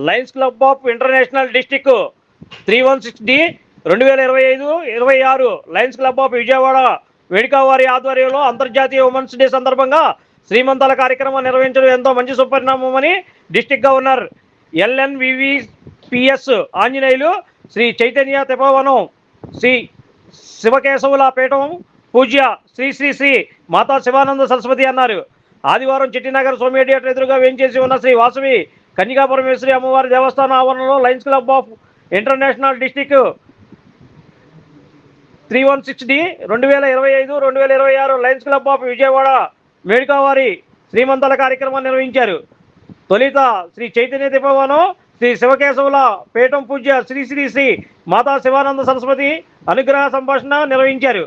Lions club of international district 316D 2025-26 Lions club of Vijayawada వేడుక వారి ఆధ్వర్యంలో అంతర్జాతీయ ఉమెన్స్ డే సందర్భంగా శ్రీమంతాల కార్యక్రమం నిర్వహించడం ఎంతో మంచి సుపరిణామమని district governor LNVVPS Anjaneyulu, Shri Chaitanya Tapovanam, Shri శివకేశవుల పీఠం పూజ్య శ్రీ శ్రీ శ్రీ మాతా శివానంద సరస్వతి అన్నారు. ఆదివారం చిట్టినగర్ సోమియేటియేటర్ ఎదురుగా వేంచేసి ఉన్న శ్రీ వాసవి కన్యకా పరమేశ్వరి అమ్మవారి దేవస్థాన ఆవరణలో Lions club of international district 316D 2025-2026 Lions club of Vijayawada వేడుక వారి శ్రీమంతాల కార్యక్రమాన్ని నిర్వహించారు. తొలిత శ్రీ చైతన్య దీపవనం, శ్రీ శివకేశవుల పీఠం పూజ్య శ్రీ శ్రీ శ్రీ మాతా శివానంద సరస్వతి అనుగ్రహ సంభాషణ నిర్వహించారు.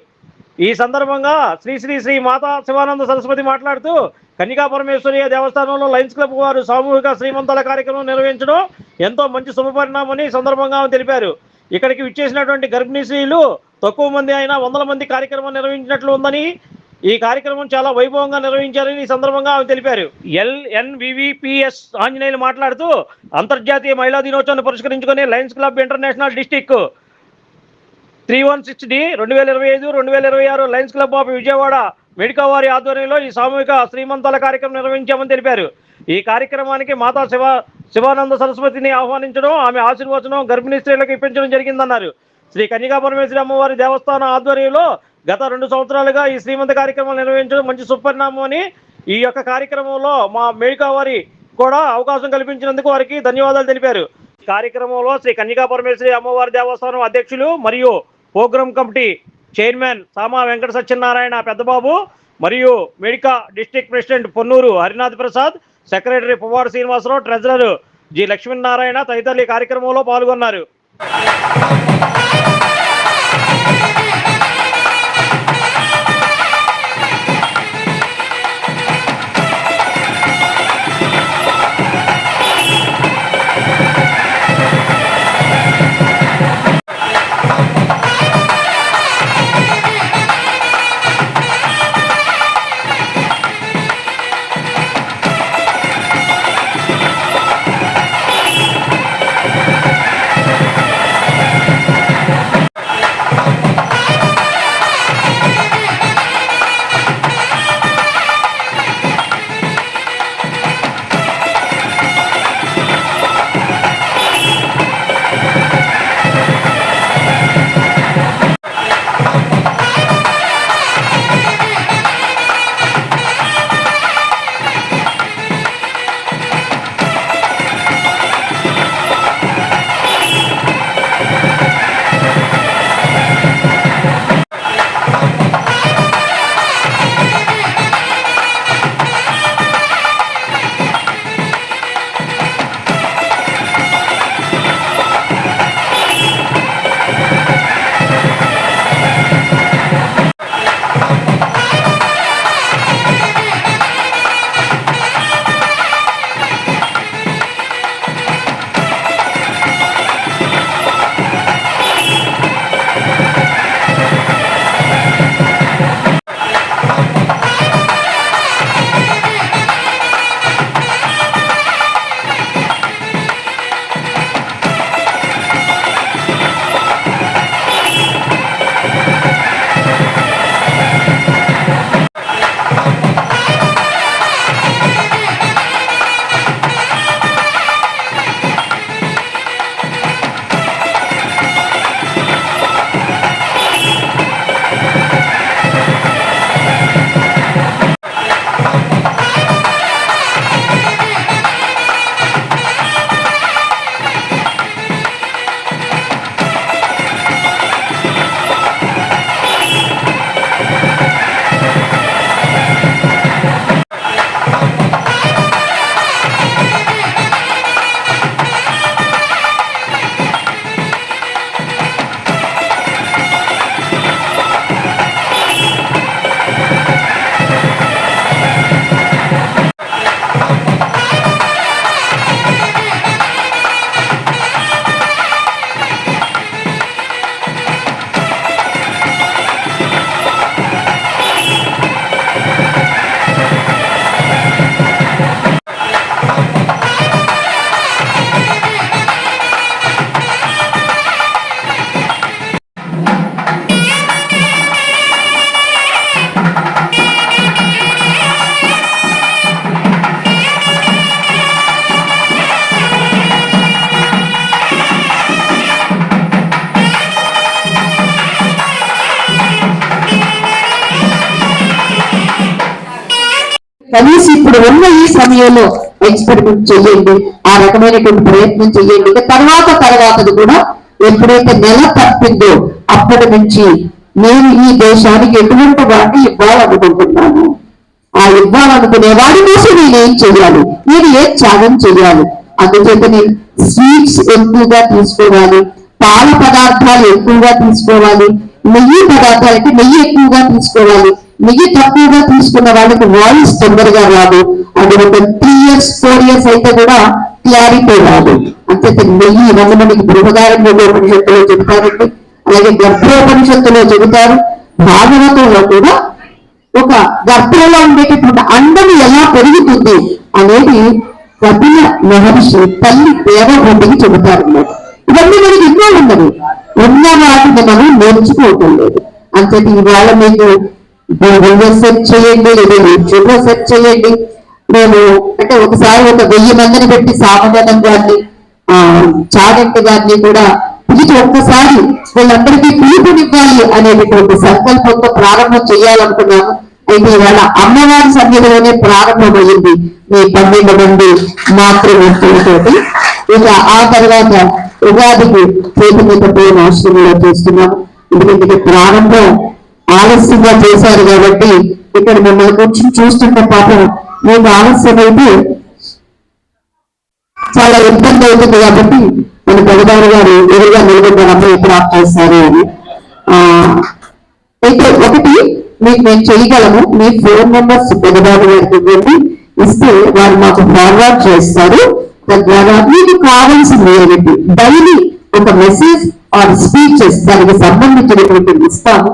ఈ సందర్భంగా శ్రీ శ్రీ శ్రీ మాతా శివానంద సరస్వతి మాట్లాడుతూ కన్యకా పరమేశ్వరి దేవస్థానంలో లయన్స్ క్లబ్ వారు సామూహిక శ్రీమంతాల కార్యక్రమం నిర్వహించడం ఎంతో మంచి శుభపరిణామని సందర్భంగా తెలిపారు. ఇక్కడికి విచ్చేసినటువంటి గర్భిణీ స్త్రీలు తక్కువ మంది అయినా 100 మంది కార్యక్రమం నిర్వహించినట్లు ఉందని, ఈ కార్యక్రమం చాలా వైభవంగా నిర్వహించారని ఈ సందర్భంగా ఆమె తెలిపారు. LNVVPS ఆంజనేయులు మాట్లాడుతూ అంతర్జాతీయ మహిళా దినోత్సవాన్ని పురస్కరించుకుని Lions club international district 316D 2025-2026 Lions club of Vijayawada వేడుక వారి ఆధ్వర్యంలో ఈ సామూహిక శ్రీమంతాల కార్యక్రమం నిర్వహించామని తెలిపారు. ఈ కార్యక్రమానికి మాతా శివానంద సరస్వతిని ఆహ్వానించడం, ఆమె ఆశీర్వచనం గర్భిణీ స్త్రీలకు ఇప్పించడం జరిగిందన్నారు. శ్రీ కన్యకా పరమేశ్వరి అమ్మవారి దేవస్థాన ఆధ్వర్యంలో గత 2 సంవత్సరాలుగా ఈ శ్రీమంత కార్యక్రమం నిర్వహించడం మంచి సుపరిణామం అని, ఈ యొక్క కార్యక్రమంలో మా మేడికా వారి కూడా అవకాశం కల్పించినందుకు వారికి ధన్యవాదాలు తెలిపారు. కార్యక్రమంలో శ్రీ కన్యకా పరమేశ్వరి అమ్మవారి దేవస్థానం అధ్యక్షులు మరియు program committee chairman Sama Venkata Satyanarayana Peddababu మరియు మేడికా district president Ponnuru Harinath Prasad, secretary Puvvadu Srinivasarao, treasurer G Lakshminarayana తదితరులు ఈ కార్యక్రమంలో పాల్గొన్నారు. కనీసం ఇప్పుడు ఉన్న ఈ సమయంలో ఎక్స్పెరిమెంట్ చెయ్యండి, ఆ రకమైనటువంటి ప్రయత్నం చెయ్యండి. తర్వాతది కూడా ఎప్పుడైతే నెల తప్పిందో అప్పటి నుంచి నేను ఈ దేశానికి ఎటువంటి వాటిని ఇవ్వాలనుకుంటున్నాను, ఆ ఇవ్వాలనుకునే వాడి కోసం నేనేం చెయ్యాలి, నేను ఏ త్యాగం చెయ్యాలి. అందుచేత నేను స్వీట్స్ ఎక్కువగా తీసుకోవాలి, పాల పదార్థాలు ఎక్కువగా తీసుకోవాలి, నెయ్యి పదార్థాలు అంటే నెయ్యి ఎక్కువగా తీసుకోవాలి. నెయ్యి తక్కువగా తీసుకున్న వాళ్ళకి వాయిస్ తొందరగా రాదు. అది ఒక 3 years 4 years అయితే కూడా క్లారిటీ రాదు. అంతే నెయ్యి మనకి బృహదారణ్యోపనిషత్తులో చెబుతారండి, అలాగే గర్భోపనిషత్తులో చెబుతారు, భాగవతంలో కూడా ఒక గర్భంలో ఉండేటటువంటి అండము ఎలా పెరుగుతుంది అనేది కపిల మహర్షి తల్లి దేవభూమికి చెబుతారన్నమాట. ఇవన్నీ మనకి ఎన్నో ఉన్నది, ఉన్న వాటిని మనం నేర్చుకోవటం లేదు. అంతటి ఇవాళ మీకు గూగుల్లో సెర్చ్ చేయండి, లేదా యూట్యూబ్ లో సెర్చ్ చేయండి. నేను అంటే ఒకసారి ఒక 1000 మందిని పెట్టి సామవేదం గారిని చాగంటి గారిని కూడా పిలిచి ఒక్కసారి వీళ్ళందరికీ పిలుపునివ్వాలి అనేటటువంటి సంకల్పంతో ప్రారంభం చేయాలనుకున్నాను. అయితే ఇవాళ అమ్మవారి సన్నిధిలోనే ప్రారంభమైంది మీ 12 మంది మాతృమూర్తులతోటి. ఇక ఆ తర్వాత ఉగాదికి చేతిమీదపోయిన ఆశ్రమంలో చేస్తున్నాము. ఎందుకంటే ప్రారంభం ఆలస్యంగా చేశారు కాబట్టి ఇక్కడ మిమ్మల్ని కూర్చొని చూస్తుంటే పాపం మీకు ఆలస్యం అయితే చాలా ఇబ్బంది అవుతుంది. కాబట్టి మన పెద్దవారు గారు ఎదురుగా నిలబడ్డారు, అమ్మ ఎప్పుడు ఆఫ్ చేస్తారు అని. అయితే ఒకటి మీకు మేము చేయగలము, మీ ఫోన్ నెంబర్స్ పెద్దవారు గారికి ఇవ్వండి, ఇస్తే వారు మాకు ఫార్వర్డ్ చేస్తారు. తద్వారా మీకు కావాల్సింది ఏమిటి డైలీ ఒక మెసేజ్ ఆర్ స్పీచెస్ దానికి సంబంధించినటువంటి ఇస్తాము.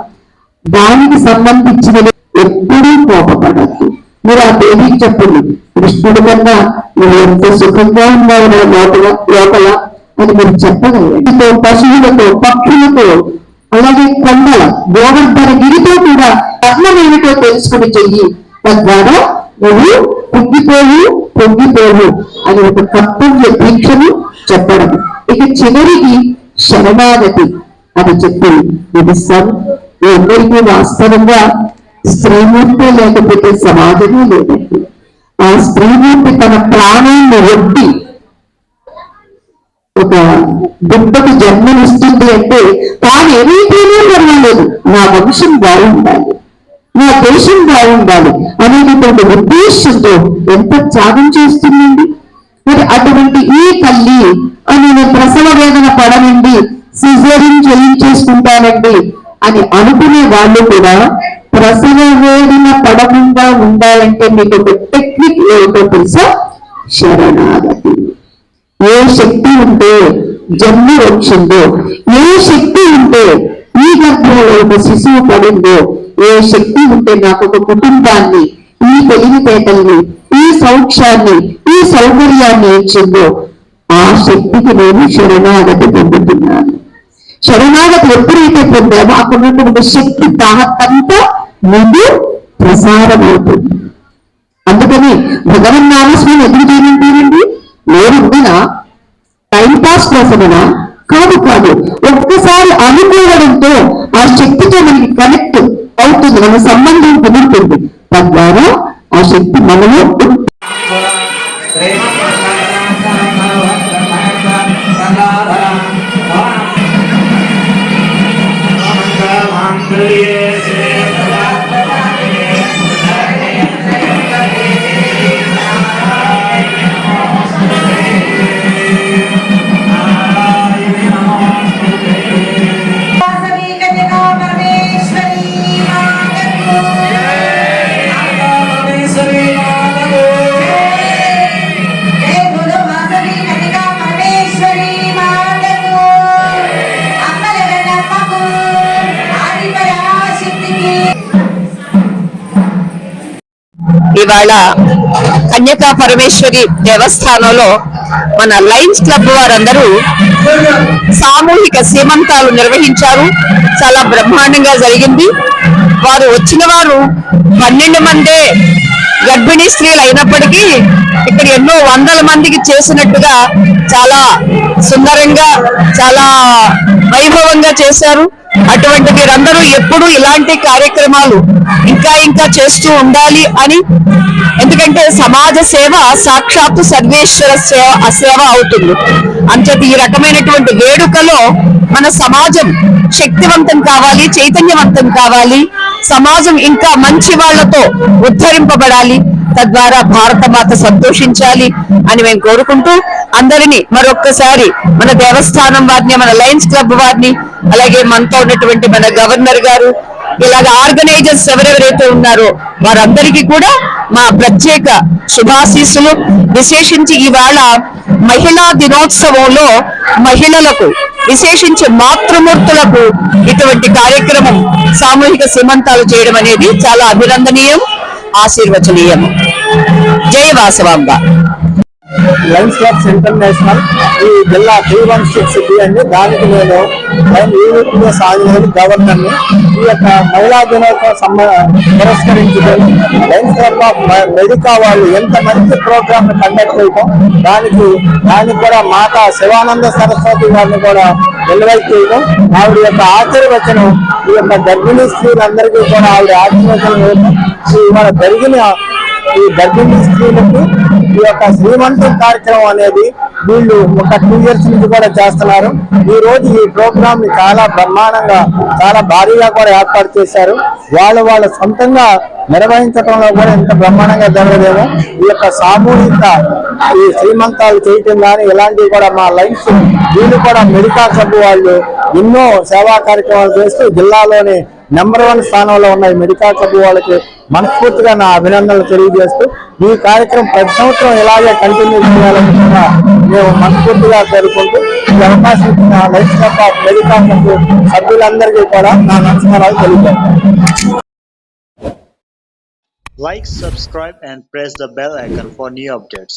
దానికి సంబంధించిన ఎప్పుడూ కోపపడద్దు. మీరు ఆ దేవికి చెప్పండి, కృష్ణుడి కన్నా నువ్వు ఎంత సుఖంగా ఉన్నావు నా లోపల అని మీరు చెప్పగలరు. పశువులతో, పక్షులతో, అలాగే కొండల గోవర్ధన గిరితో కూడా కర్ణం ఏమిటో తెలుసుకుని చెయ్యి. తద్వారా నువ్వు పొంగిపోవు అని ఒక కర్తవ్య దీక్షను చెప్పడం. ఇక చివరికి శరణాగతి అది చెప్పింది. ఇది సార్ మీ అందరికీ వాస్తవంగా స్త్రీమూర్తి లేకపోతే సమాజమే లేదండి. ఆ స్త్రీమూర్తి తన ప్రాణాన్ని ఒడ్డి ఒక బిడ్డకు జన్మనిస్తుంది అంటే తాను ఏమైతేనే పర్వాలేదు, నా వంశం బాగుండాలి, నా దేశం బాగుండాలి అనేటటువంటి ఉద్దేశంతో ఎంత త్యాగం చేస్తుందండి. మరి అటువంటి ఈ తల్లి నేను ప్రసవ వేదన పడనండి, సిజేరియన్ చేయించేసుకుంటానండి అని అనుకునే వాళ్ళు కూడా ప్రసవ వేదన పడకుండా ఉండాలంటే మీకు ఒక టెక్నిక్ ఏమిటో తెలుసా? శరణాగతి. ఏ శక్తి ఉంటే జన్మ వచ్చిందో, ఏ శక్తి ఉంటే ఈ గర్భంలో ఒక శిశువు పడిందో, ఏ శక్తి ఉంటే నాకు ఒక కుటుంబాన్ని, ఈ తెలివితేటల్ని, ఈ సౌఖ్యాన్ని, ఈ సౌకర్యాన్ని ఇచ్చిందో ఆ శక్తికి నేను శరణాగతి పొందుతున్నాను. శరణాగతి ఎప్పుడైతే పొందామో అక్కడ ఉన్నటువంటి శక్తి తాహతంతా ముందు ప్రసారం అవుతుంది. అందుకని భగవన్నామస్వామి ఎదురు చేయమంటారండి, నేనుందినా టైంపాస్ కోసమనా? కాదు. ఒక్కసారి అనుకోవడంతో ఆ శక్తితో మనకి కనెక్ట్ అవుతుంది, మన సంబంధం కుదురుతుంది. తద్వారా ఆ శక్తి మనలో ఇవాళ కన్యకా పరమేశ్వరి దేవస్థానంలో మన లయన్స్ క్లబ్ వారందరూ సామూహిక సీమంతాలు నిర్వహించారు. చాలా బ్రహ్మాండంగా జరిగింది. వారు వచ్చిన వారు 12 మందే గర్భిణీ స్త్రీలు అయినప్పటికీ ఇక్కడ ఎన్నో వందల మందికి చేసినట్టుగా చాలా సుందరంగా, చాలా వైభవంగా చేశారు. అటువంటి వీరందరూ ఎప్పుడూ ఇలాంటి కార్యక్రమాలు ఇంకా ఇంకా చేస్తూ ఉండాలి అని, ఎందుకంటే సమాజ సేవ సాక్షాత్తు సర్వేశ్వర సేవ అవుతుంది. అంచేత ఈ రకమైనటువంటి వేడుకలో మన సమాజం శక్తివంతం కావాలి, చైతన్యవంతం కావాలి, సమాజం ఇంకా మంచి వాళ్లతో ఉద్ధరింపబడాలి, తద్వారా భారత మాత సంతోషించాలి అని మేము కోరుకుంటూ అందరినీ మరొక్కసారి మన దేవస్థానం వారిని, మన లయన్స్ క్లబ్ వారిని, అలాగే మనతో ఉన్నటువంటి మన గవర్నర్ గారు, ఇలాగ ఆర్గనైజర్స్ ఎవరెవరైతే ఉన్నారో వారందరికీ కూడా మా ప్రత్యేక శుభాశీస్సులు. విశేషించి ఇవాళ మహిళా దినోత్సవంలో మహిళలకు, విశేషించి మాతృమూర్తులకు ఇటువంటి కార్యక్రమం సామూహిక సీమంతాలు చేయడం అనేది చాలా అభినందనీయం, ఆశీర్వచనీయం. జై వాసవాంబ. లయన్స్ క్లబ్స్ ఇంటర్నేషనల్ ఈ జిల్లా 316 అండి. దానికి నేను యూనిట్స్ ఆంజనేయులు గవర్నర్ని. ఈ యొక్క మహిళా దినోత్సవం పురస్కరించుకొని లయన్స్ క్లబ్ ఆఫ్ మెడికా వాళ్ళు ఎంత మంచి ప్రోగ్రామ్ కండక్ట్ చేయడం, దానికి కూడా మాతా శివానంద సరస్వతి గారిని కూడా ఇన్వైట్ చేయడం, ఆవిడ యొక్క ఆశీర్వచనం ఈ యొక్క గర్భిణీ స్త్రీలందరికీ కూడా ఆవిడ ఆశీర్వచనం ఇవ్వడం, ఇవాళ జరిగిన ఈ గర్భిణీ స్త్రీలకు ఈ యొక్క శ్రీమంతం కార్యక్రమం అనేది వీళ్ళు ఒక 2 years నుంచి కూడా చేస్తున్నారు. ఈ రోజు ఈ ప్రోగ్రామ్ ని చాలా బ్రహ్మాండంగా, చాలా భారీగా కూడా ఏర్పాటు చేశారు. వాళ్ళ సొంతంగా నిర్వహించడంలో కూడా ఎంత బ్రహ్మాండంగా జరగదేమో. ఈ యొక్క సామూహిక ఈ శ్రీమంతాలు చేయటం కానీ ఇలాంటివి కూడా మా లైన్స్ వీళ్ళు కూడా మెడికల్ క్లబ్ వాళ్ళు ఎన్నో సేవా కార్యక్రమాలు చేస్తూ జిల్లాలోని నెంబర్ 1 స్థానంలో ఉన్న ఈ మెడికల్ క్లబ్ వాళ్ళకి మనస్ఫూర్తిగా నా అభినందనలు తెలియజేస్తూ ఈ కార్యక్రమం ప్రతి సంవత్సరం ఇలాగే కంటిన్యూ చేయాలని కూడా మేము మనస్ఫూర్తిగా కోరుకుంటూ ఈ అవకాశం ఇచ్చిన Lions club of medical club సభ్యులందరికీ కూడా నా నమస్కారాలు తెలియజేస్తాను. Like, subscribe and press the bell icon for new updates.